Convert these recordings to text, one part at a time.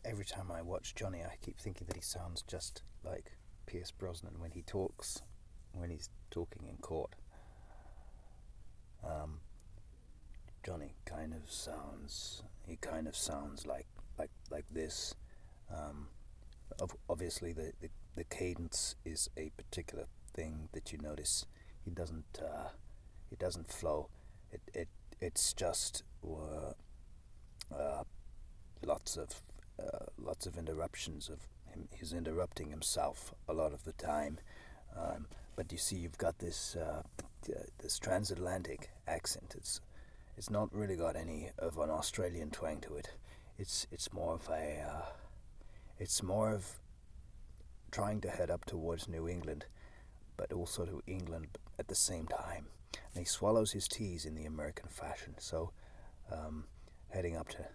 every time I watch Johnny, I keep thinking that he sounds just like Pierce Brosnan when he's talking in court. Johnny he kind of sounds like this. Um, Obviously, the cadence is a particular thing that you notice. He doesn't flow. It's just uh, lots of interruptions of him. He's interrupting himself a lot of the time. But you see, you've got this transatlantic accent. It's not really got any of an Australian twang to it. It's more of trying to head up towards New England, but also to England at the same time. And he swallows his T's in the American fashion. So, heading up to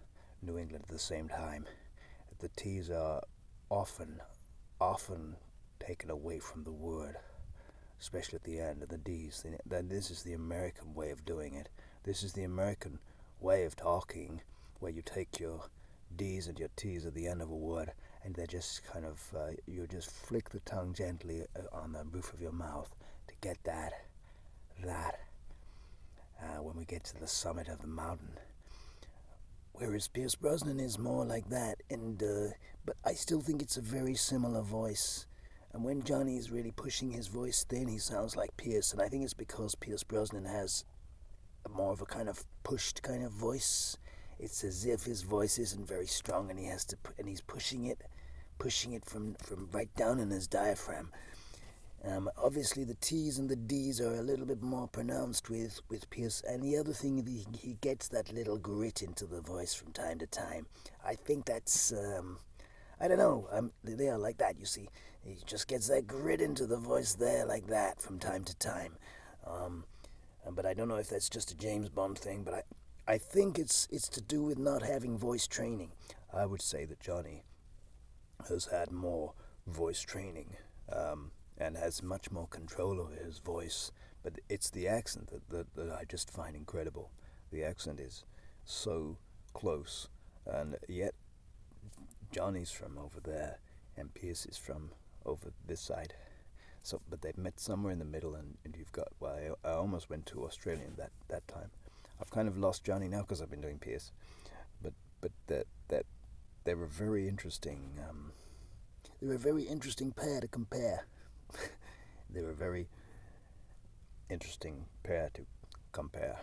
New England at the same time, the T's are often taken away from the word, especially at the end of the D's. Then this is the American way of doing it. This is the American way of talking, where you take your D's and your T's at the end of a word, and they're just kind of, you just flick the tongue gently on the roof of your mouth to get that. When we get to the summit of the mountain. Whereas Pierce Brosnan is more like that, but I still think it's a very similar voice. And when Johnny is really pushing his voice thin, he sounds like Pierce, and I think it's because Pierce Brosnan has more of a kind of pushed kind of voice. It's as if his voice isn't very strong, and he's pushing it from right down in his diaphragm. Obviously, the T's and the D's are a little bit more pronounced with Pierce, and the other thing, he gets that little grit into the voice from time to time. I think that's, I don't know, they are like that, you see. He just gets that grit into the voice there like that from time to time. But I don't know if that's just a James Bond thing, but I think it's to do with not having voice training. I would say that Johnny has had more voice training, and has much more control over his voice. But it's the accent that I just find incredible. The accent is so close, and yet Johnny's from over there, and Pierce is from over this side. So, but they've met somewhere in the middle, and you've got. Well, I almost went to Australian that time. I've kind of lost Johnny now because I've been doing Pierce, but that they were very interesting. They were a very interesting pair to compare. They were a very interesting pair to compare.